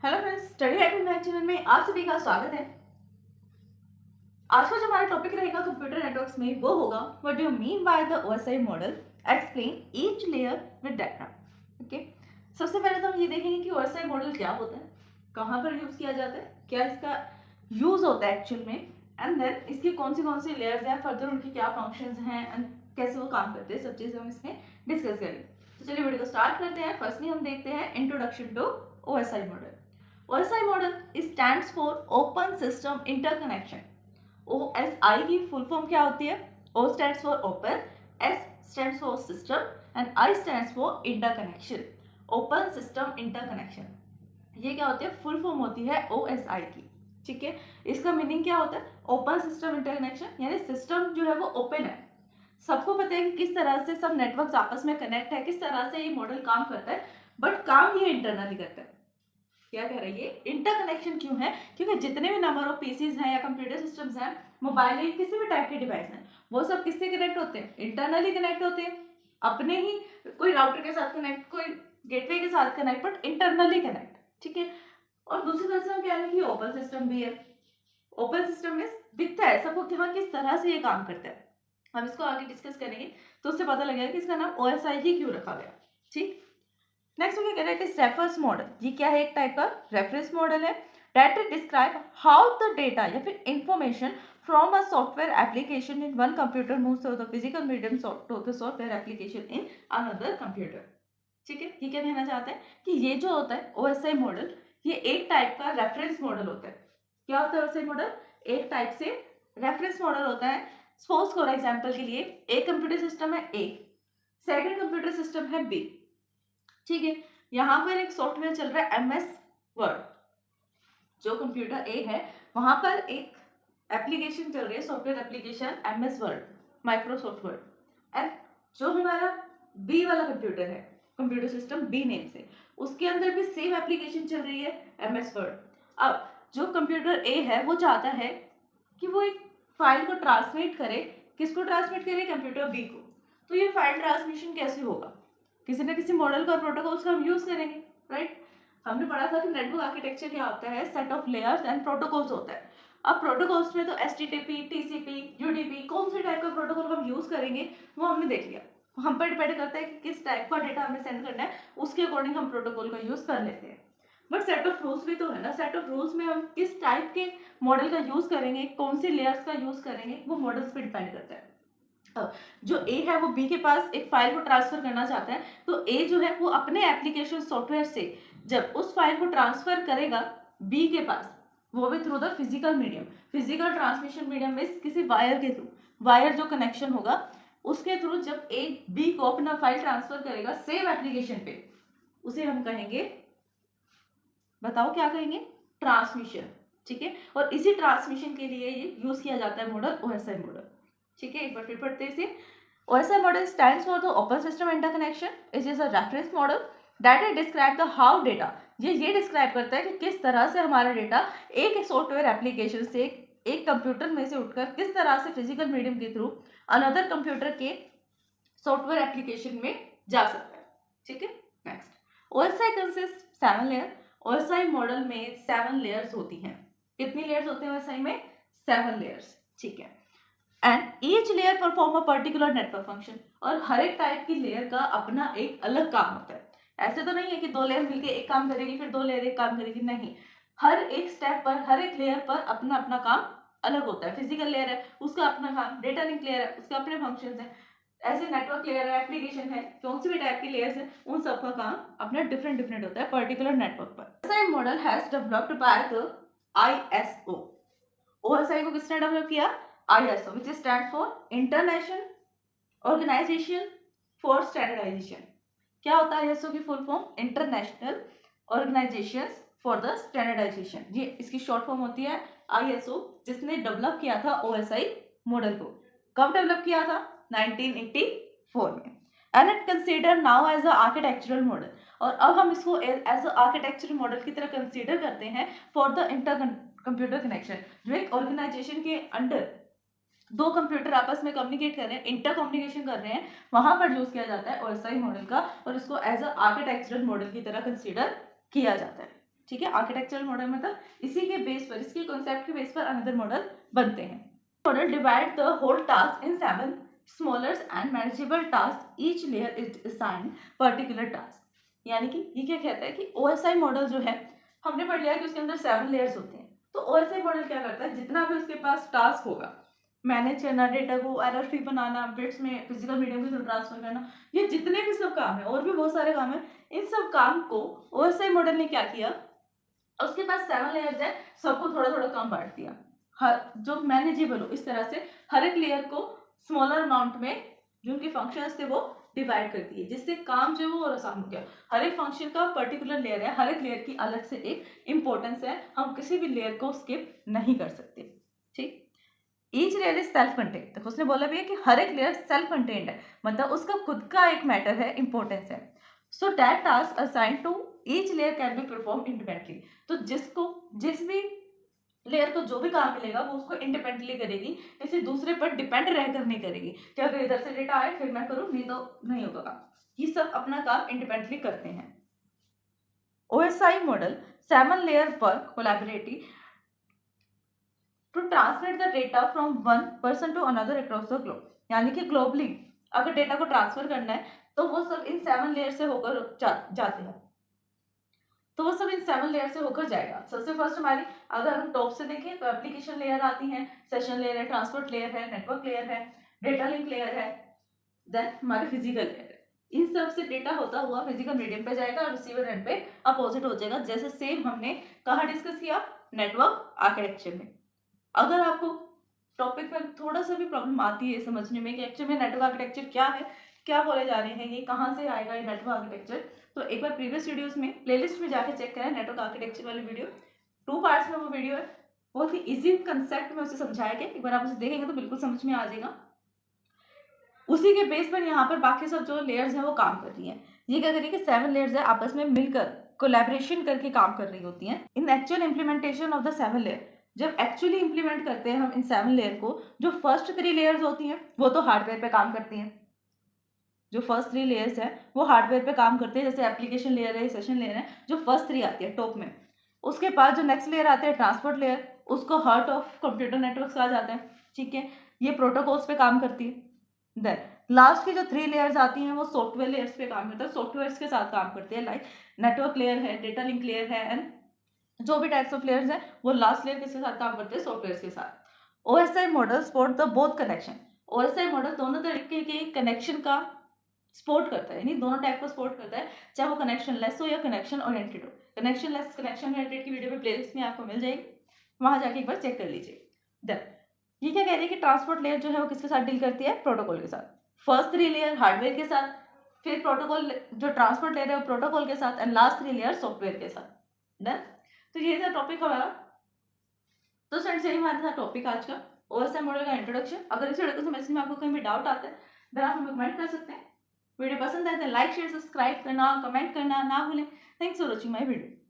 Hello friends, study hack with math channel में आप सभी का स्वागत है। आज का जो हमारा टॉपिक रहेगा कंप्यूटर नेटवर्क्स में वो होगा what do you mean by the OSI model, explain each layer with diagram. Okay, सबसे पहले तो हम ये देखेंगे कि ओएसआई मॉडल क्या होता है, कहाँ पर यूज किया जाता है, क्या इसका यूज होता है एक्चुअल में, एंड देन इसकी कौन सी लेयर्स हैं, फर्दर उनकी क्या फंक्शंस हैं एंड कैसे वो काम करते हैं, सब चीजें हम इसमें डिस्कस करेंगे। तो चलिए वीडियो को स्टार्ट करते हैं। फर्स्टली हम देखते हैं introduction to OSI model. OSI model stands for Open System Interconnection। OSI की फुल फॉर्म क्या होती है? O stands for Open, S stands for System and I stands for Interconnection। Open System Interconnection ये क्या होती है? फुल फॉर्म होती है OSI की। ठीक है, इसका मीनिंग क्या होता है? ओपन सिस्टम इंटरकनेक्शन, यानी सिस्टम जो है वो ओपन है, सबको पता है कि किस तरह से सब नेटवर्क्स आपस में कनेक्ट है, किस तरह से ये मॉडल काम करता है, बट काम ये इंटरनली करता है। क्या कह रही है? इंटरकनेक्शन क्यों है? क्योंकि जितने भी नंबर ऑफ पीसीज हैं या कंप्यूटर सिस्टम्स हैं, मोबाइल है, किसी भी टाइप के डिवाइस हैं, वो सब किससे कनेक्ट होते हैं? इंटरनली कनेक्ट होते हैं, अपने ही कोई राउटर के साथ कनेक्ट, कोई गेटवे के साथ कनेक्ट, बट इंटरनली कनेक्ट। ठीक है, और दूसरी तरफ से हम कह रहे हैं कि ओपन सिस्टम भी है। ओपन सिस्टम में दिखता है सबको कि हाँ किस तरह से ये काम करता है। हम इसको आगे डिस्कस करेंगे तो उससे पता लगेगा कि इसका नाम OSI ही क्यों रखा गया। ठीक, नेक्स्ट हम कह रहे हैं कि रेफरेंस मॉडल, ये क्या है? एक टाइप का रेफरेंस मॉडल है that describe how the data या फिर information from a software application in one computer moves through the physical medium to the software application in another computer. ठीक है, ये क्या कहना चाहते हैं कि ये जो होता है OSI मॉडल, ये एक टाइप का रेफरेंस मॉडल होता है। क्या होता है OSI मॉडल? एक टाइप से रेफरेंस मॉडल होता है। सपोज फॉर एग्जांपल के लिए एक कंप्यूटर सिस्टम है A, सेकंड कंप्यूटर सिस्टम है B। ठीक है, यहाँ पर एक सॉफ्टवेयर चल रहा है MS वर्ड। जो कंप्यूटर A है वहां पर एक एप्लीकेशन चल रही है, software application MS word, Microsoft word. And जो हमारा B वाला कंप्यूटर है, कंप्यूटर सिस्टम B नेम से, उसके अंदर भी सेम एप्लीकेशन चल रही है MS वर्ड। अब जो कंप्यूटर A है वो चाहता है कि वो एक फाइल को ट्रांसमिट करे। किसको ट्रांसमिट करे? कंप्यूटर B को। तो ये फाइल ट्रांसमिशन कैसे होगा? किसी न किसी मॉडल का प्रोटोकॉल्स का हम यूज करेंगे, राइट? हमने पढ़ा था कि नेटवर्क आर्किटेक्चर क्या होता है? Set of layers and protocols होता है। अब प्रोटोकॉल्स में तो HTTP, TCP, UDP, कौन से टाइप का प्रोटोकॉल हम यूज करेंगे वो हमने देख लिया। हम पर डिपेंड करता है कि किस टाइप का डेटा हमें सेंड करना है, उसके अकॉर्डिंग हम प्रोटोकॉल का यूज कर लेते हैं। बट सेट ऑफ रूल्स भी तो है ना, सेट ऑफ रूल्स में हम किस टाइप के मॉडल का यूज करेंगे, कौन सी लेयर्स का यूज करेंगे, वो मॉडल्स पे डिपेंड करता है। जो A है वो B के पास एक फाइल को ट्रांसफर करना चाहता है, तो A जो है वो अपने एप्लीकेशन सॉफ्टवेयर से जब उस फाइल को ट्रांसफर करेगा B के पास, वो भी through the physical medium, physical transmission medium में किसी वायर के थ्रू, वायर जो कनेक्शन होगा उसके थ्रू जब A B को अपना फाइल ट्रांसफर करेगा सेम एप्लीकेशन पे, उसे हम कहेंगे, बताओ क्या कहेंगे? ट्रांसमिशन। ठीक है, और इसी ट्रांसमिशन के लिए ये यूज किया जाता है मॉडल OSI मॉडल। ठीक है, एक बार फिर पढ़ते हैं इसे। OSI model stands for the Open System Interconnection. It is a reference model that describe the how data, ये डिस्क्राइब करता है कि किस तरह से हमारा डेटा एक सॉफ्टवेयर एप्लीकेशन से, एक कंप्यूटर में से उठकर किस तरह से फिजिकल मीडियम के थ्रू अनदर कंप्यूटर के सॉफ्टवेयर एप्लीकेशन में जा सकता है। ठीक है, next, OSI consist 7 layer. OSI model में 7 लेयर्स होती हैं। कितनी लेयर्स होते हैं OSI में? 7 लेयर्स। ठीक है, and each layer perform a particular network function, और हर एक टाइप की लेयर का अपना एक अलग काम होता है। ऐसे तो नहीं है कि 2 लेयर मिलके एक काम करेगी फिर 2 लेयर एक काम करेगी, नहीं, हर एक स्टेप पर, हर एक लेयर पर अपना अपना काम अलग होता है। फिजिकल लेयर है उसका अपना काम, डेटा लिंक लेयर है उसके अपने फंक्शंस हैं, ऐसे नेटवर्क लेयर है, एप्लीकेशन है, कौन सी भी टाइप की लेयर्स है, उन सबका काम अपना डिफरेंट डिफरेंट होता है पर्टिकुलर नेटवर्क पर। OSI model has developed by the ISO। OSI को किसने डेवलप किया? ISO, which stands for International Organization for Standardization। क्या होता है ISO की full form? International organisations for the standardisation. ये इसकी शॉर्ट फॉर्म होती है ISO, जिसने डेवलप किया था OSI मॉडल को। कब डेवलप किया था? 1984 में। And it consider now as a architectural model, और अब हम इसको एज अ आर्किटेक्चरल मॉडल की तरह कंसीडर करते हैं for the inter computer connection. जो एक ऑर्गेनाइजेशन के अंडर 2 कंप्यूटर आपस में कम्युनिकेट कर रहे हैं, इंटर कम्युनिकेशन कर रहे हैं, वहां पर यूज किया जाता है OSI मॉडल का, और इसको एज अ आर्किटेक्चरल मॉडल की तरह कंसीडर किया जाता है। ठीक है, आर्किटेक्चरल मॉडल मतलब इसी के बेस पर, इसके कॉन्सेप्ट के बेस पर अनदर मॉडल बनते हैं। Model divide the whole task in 7 smaller and manageable task, each layer is assigned particular task. यानी कि ये क्या कहता है कि ओएसआई मॉडल जो है, हमने पढ़ लिया कि उसके अंदर 7 लेयर्स होते हैं। तो ओएसआई मॉडल क्या करता है, जितना भी उसके पास टास्क होगा, मैनेज करना, डेटा को एरर फ्री बनाना, बिट्स में फिजिकल मीडियम के थ्रू ट्रांसफर करना, ये जितने भी सब काम है और भी बहुत सारे काम है, इन सब काम को ओएसआई मॉडल ने क्या किया, उसके पास 7 लेयर्स है, सबको थोड़ा थोड़ा काम बांट दिया, हर जो मैनेजेबल हो इस तरह से हर एक लेयर को स्मॉलर अमाउंट में जो उनके फंक्शंस थे वो डिवाइड कर दिए, जिससे काम जो है वो आसान हो गया। हर एक फंक्शन का पर्टिकुलर लेयर है, हर एक लेयर की अलग से एक इंपॉर्टेंस है, हम किसी भी लेयर को स्किप नहीं कर सकते। ठीक, each layer is self content, देखो उसने बोला भी है कि हर एक लेयर सेल्फ कंटेंट है, मतलब उसका खुद का एक मैटर है, इंपॉर्टेंस है। So that task assign to each layer can be perform independently, तो जिस भी लेयर को जो भी काम मिलेगा वो उसको इंडिपेंडेंटली करेगी, किसी दूसरे पर डिपेंड रहकर नहीं करेगी कि अगर इधर से डेटा आए फिर मैं करूँ, नहीं तो नहीं होगा काम। ये सब अपना काम इंडिपेंडेंटली करते हैं। ओएसआई मॉडल 7 लेयर पर collaborative to transmit the data from one person to another across the globe, यानी कि ग्लोबली अगर डेटा को ट्रांसफर करना है तो वो सब इन 7 लेयर से होकर जाते हैं, तो वो सब इन 7 लेयर से होकर जाएगा। सबसे फर्स्ट हमारी, अगर हम टॉप से देखें तो एप्लीकेशन लेयर आती है, सेशन लेयर है, ट्रांसपोर्ट लेयर है, नेटवर्क लेयर है, डेटा लिंक लेयर है, देन हमारे फिजिकल लेयर है। इन सब से डेटा होता हुआ फिजिकल मीडियम पे जाएगा और रिसीवर एंड पे अपोजिट हो जाएगा, जैसे सेम हमने कहाँ डिस्कस किया, नेटवर्क आर्किटेक्चर में। अगर आपको टॉपिक में थोड़ा सा भी प्रॉब्लम आती है समझने में कि एक्चुअली में नेटवर्क आर्किटेक्चर क्या है, क्या बोले जा रहे हैं, ये कहाँ से आएगा ये नेटवर्क आर्किटेक्चर, तो एक बार प्रीवियस वीडियोस में प्लेलिस्ट में जाके चेक करें, नेटवर्क आर्किटेक्चर वाली वीडियो 2 पार्ट्स में वो वीडियो है, बहुत ही इजी कंसेप्ट में उसे समझाया गया। एक बार आप उसे देखेंगे तो बिल्कुल समझ में आ जाएगा। उसी के बेस पर यहाँ पर बाकी सब जो लेयर्स हैं वो काम कर रही हैं। ये क्या करिए कि 7 लेयर्स है, आपस में मिलकर कोलैबोरेशन करके काम कर रही होती हैं। इन actual implementation of the 7 layer, जब एक्चुअली इंप्लीमेंट करते हैं हम इन 7 लेयर को, जो फर्स्ट 3 लेयर्स होती हैं वो तो हार्डवेयर पे काम करती हैं, जो फर्स्ट 3 लेयर्स है वो हार्डवेयर पे काम करते हैं, जैसे एप्लीकेशन लेयर है, सेशन लेयर है, जो फर्स्ट 3 आती है टॉप में। उसके बाद जो नेक्स्ट लेयर आते हैं ट्रांसपोर्ट लेयर, उसको हार्ट ऑफ कंप्यूटर नेटवर्क कहा जाता है, ठीक है, ये प्रोटोकॉल्स पे काम करती है। देन लास्ट की जो 3 लेयर्स आती हैं वो सॉफ्टवेयर लेयर्स पे काम करता है, सॉफ्टवेयर्स के साथ काम करती है, लाइक नेटवर्क लेयर है, डेटा लिंक लेयर है, एंड जो भी टाइप्स ऑफ लेयर्स हैं वो लास्ट लेयर किसके साथ काम करते हैं, सॉफ्टवेयर के साथ। OSI model support the both connection, OSI model दोनों तरीके के कनेक्शन का सपोर्ट करता है, यानी दोनों टाइप का सपोर्ट करता है, चाहे वो कनेक्शन लेस हो या कनेक्शन ओरिएंटेड हो। कनेक्शन लेस कनेक्शन ओरिएंटेड की वीडियो भी प्लेलिस्ट में आपको मिल जाएगी, वहां जाके एक बार चेक कर लीजिए। देन ये क्या कह रही है कि ट्रांसपोर्ट लेयर जो है वो किसके साथ डील करती है, प्रोटोकॉल के साथ। फर्स्ट 3 लेयर हार्डवेयर के साथ, फिर प्रोटोकॉल जो ट्रांसपोर्ट लेयर है वो प्रोटोकॉल के साथ, एंड लास्ट 3 लेयर सॉफ्टवेयर के साथ। डन, तो ये था टॉपिक हमारा। तो फ्रेंड्स यही हमारा था टॉपिक आज का, ओएसआई मॉडल का इंट्रोडक्शन। अगर इस वीडियो को समझने में आपको कहीं भी डाउट आता है देन आप हमें कमेंट कर सकते हैं। वीडियो पसंद आए तो लाइक शेयर सब्सक्राइब करना, कमेंट करना ना भूलें। Thanks for watching my video.